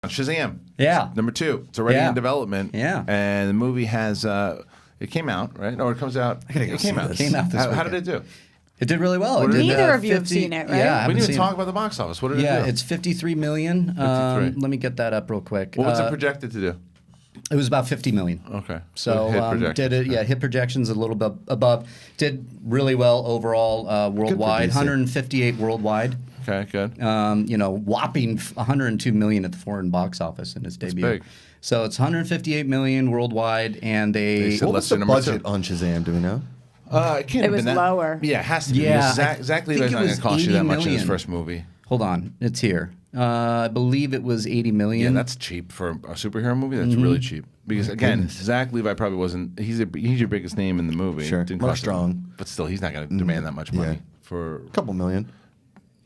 Shazam. Yeah. Number 2. It's already Yeah. in development. Yeah. And the movie has, it came out, right? Or it comes out. gotta go it came see out. this. Came out this How did it weekend. do? It did really well. It did, Neither of you have 50 seen it, right? Yeah, I We haven't didn't even seen talk it. about the box office. What did it Yeah, do? it's 53 million. 53. Let me get that up real quick. What was it projected to do? It was about 50 million. Okay. So hit projections. did it? Yeah, hit projections a little bit above. Did really well overall worldwide. DC. 158 worldwide. Okay, good. Whopping 102 million at the foreign box office in its debut. big. So it's 158 million worldwide, and They said What let's was do the number budget 2. on Shazam? Do we know? It can't have was been that. lower. Yeah, it has to be. Yeah, because Zach I Levi's think not it going was to cost you 80 that much in his million. first movie. Hold on, it's here. I believe it was 80 million. Yeah, that's cheap for a superhero movie. That's really cheap. Because again, Zach Levi probably wasn't. He's your biggest name in the movie. Sure. Didn't Mark cost him- Strong. but still, he's not going to demand that much money for. A couple million.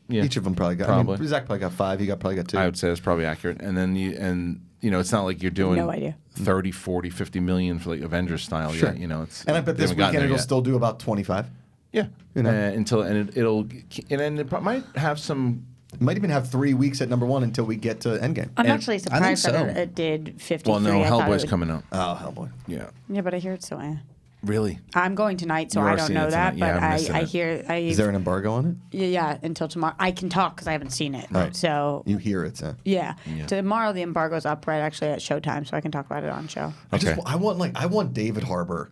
Yeah, Each of them probably got. Probably. I mean, Zach probably got 5. He probably got 2. I would say that's probably accurate. And then it's not like you're doing No idea. 30, 40, 50 million for like Avengers style Sure. yet. It's and I bet they this haven't gotten weekend there it'll yet. still do about 25. Yeah, You know. it'll and then it might have some. It might even have 3 weeks at number 1 until we get to Endgame. I'm And actually I think surprised that so. it did 53. Well, no, I thought it Hellboy's would- coming out. Oh, Hellboy. Yeah, Yeah, but I hear it's so. really. I'm going tonight, so You are I don't seeing know it that. tonight. Yeah, But I'm missing I it. hear. Is there an embargo on it? Yeah, until tomorrow. I can talk because I haven't seen it. Right. So You hear it, so. yeah. Tomorrow the embargo's up right actually at Showtime, so I can talk about it on show. Okay. I want David Harbour.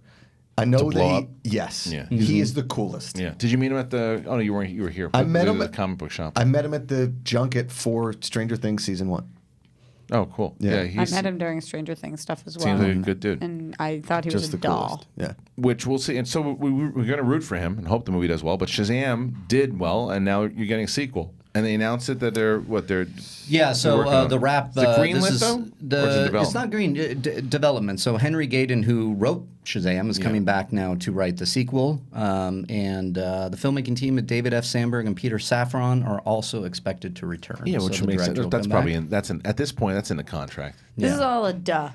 I know blow up? Yes. Yeah. He is the coolest. Yeah. Did you meet him at the? Oh no, you weren't. You were here. I met him at at- the comic book shop. I met him at the junket for Stranger Things season 1. Oh, cool. Yeah. Yeah, I met him during Stranger Things stuff as well. seems like a good dude. and I thought he Just was the a doll. coolest. Yeah. Which we'll see. And so we're going to root for him and hope the movie does well. But Shazam did well, and now you're getting a sequel. And they announced it that they're Yeah, so working on the it. wrap. Is it greenlit, though? Or is it development? It's not green development. So Henry Gayden, who wrote Shazam, is coming back now to write the sequel, and the filmmaking team of David F. Sandberg and Peter Safran are also expected to return. Yeah, So which the makes sense. director will That's come probably back. at this point that's in the contract. This is Yeah. all a duh.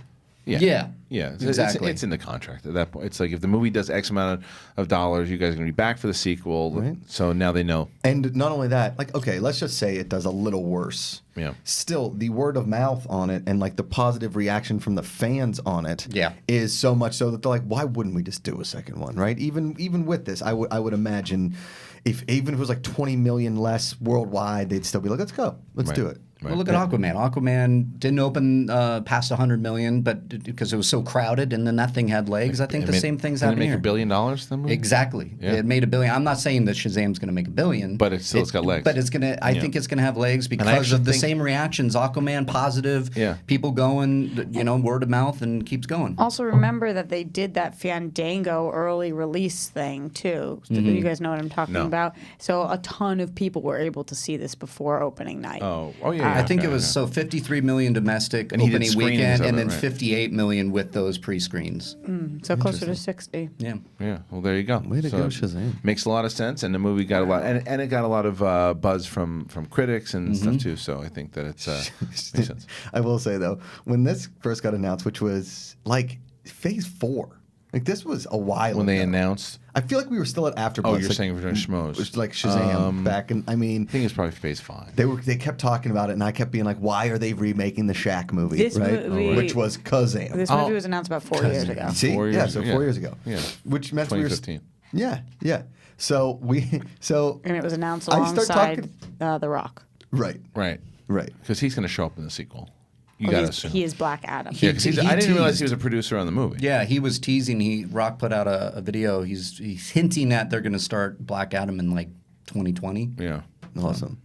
Yeah, Yeah, It's- exactly. It's in the contract at that point. It's like if the movie does X amount of dollars, you guys are going to be back for the sequel. Right. So now they know. And not only that, like, okay, let's just say it does a little worse. Yeah. Still, the word of mouth on it and like the positive reaction from the fans on it Yeah. is so much so that they're like, why wouldn't we just do a second one, right? Even with this, I would imagine even if it was like 20 million less worldwide, they'd still be like, let's go, let's Right. do it. Well, look at Aquaman. Aquaman didn't open past 100 million, but because it was so crowded, and then that thing had legs. I think the same thing's Didn't it happening make here. $1 billion. The movie? Exactly. Yeah. It made $1 billion. I'm not saying that Shazam's going to make $1 billion, But it's got legs. But it's going to. I think it's going to have legs because actually of the think- same reactions. Aquaman positive. Yeah. People going, word of mouth, and keeps going. Also, remember that they did that Fandango early release thing too. So Mm-hmm. you guys know what I'm talking No. about. So a ton of people were able to see this before opening night. Oh yeah. I think okay, it was okay. so 53 million domestic And he did opening screenings weekend, of and it, then right. 58 million with those pre-screens. So closer to 60. Yeah. Yeah, well, there you go. Way to go, Shazam. Makes a lot of sense, and the movie got a lot, and it got a lot of buzz from critics and stuff too. So I think that it's makes sense. I will say though, when this first got announced, which was like phase 4, like this was a while When they ago. announced, I feel like we were still at Afterbuzz. oh, you're like, saying we're doing schmoes, It's like Shazam back in. I mean, I think it's probably phase 5. they kept talking about it, and I kept being like, "Why are they remaking the Shaq movie?" This right? movie- Which was Kazam. This movie was announced about 4 years ago. See, 4 yeah, years so ago, 4 yeah. years ago. Yeah. Which meant we were. 2015. Yeah. So And it was announced I start alongside The Rock. right, Right, right. because he's going to show up in the sequel. You Oh, got to he's- assume. he is Black Adam. Yeah, because He I didn't realize teased. he was a producer on the movie. Yeah, he was teasing. Rock put out a video. He's hinting at they're going to start Black Adam in like 2020. Yeah. Awesome.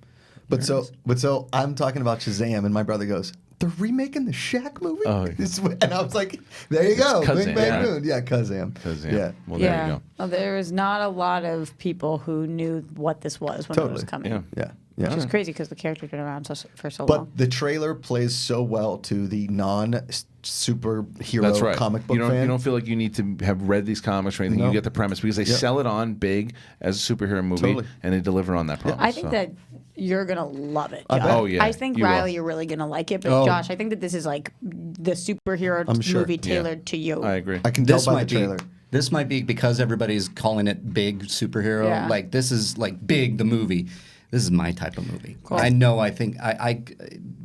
But so I'm talking about Shazam, and my brother goes, "They're remaking the Shaq movie?" Oh, yeah. And I was like, "There you go, Kazam, Big Bang right? Moon." Yeah, Kazam. Kazam. Yeah. Well, there you go. Well, there was not a lot of people who knew what this was when it was Totally. coming. Yeah. Yeah. Yeah. Which is crazy because the character's been around for so long. But the trailer plays so well to the non-superhero That's right. comic book you don't, fan. You don't feel like you need to have read these comics or anything. No. You get the premise because they Yep. sell it on big as a superhero movie, Totally. and they deliver on that promise. I think so. that you're gonna love it. I Josh. bet. Oh, yeah, I think you will. Riley, you're really gonna like it. But Oh. Josh, I think that this is like the superhero I'm sure. movie Yeah. tailored to you. I agree. I can tell This by the might be. trailer. This might be because everybody's calling it big superhero. Yeah. Like this is like big the movie. this is my type of movie. I know. I think I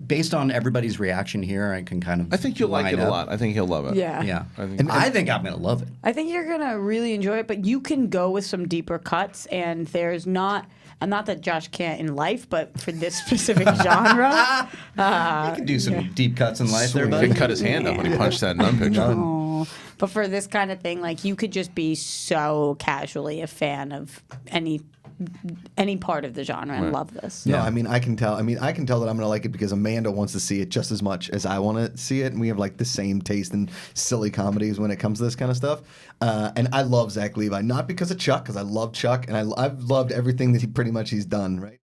based on everybody's reaction here, I can kind of. I think you'll like line it a up. lot. I think he'll love it. Yeah. Yeah, I I think- think I'm gonna love it. I think you're gonna really enjoy it, but you can go with some deeper cuts, and there's not. And not that Josh can't in life, but for this specific genre, You can do some deep cuts in life there, He buddy. didn't cut his hand up when he punched that nun picture. oh, but for this kind of thing, like you could just be so casually a fan of any part of the genre and love this. No, I mean I can tell. I mean I can tell that I'm gonna like it because Amanda wants to see it just as much as I want to see it, and we have like the same taste in silly comedies when it comes to this kind of stuff. And I love Zach Levi, not because of Chuck, because I love Chuck, and I've loved everything that he's done. Right.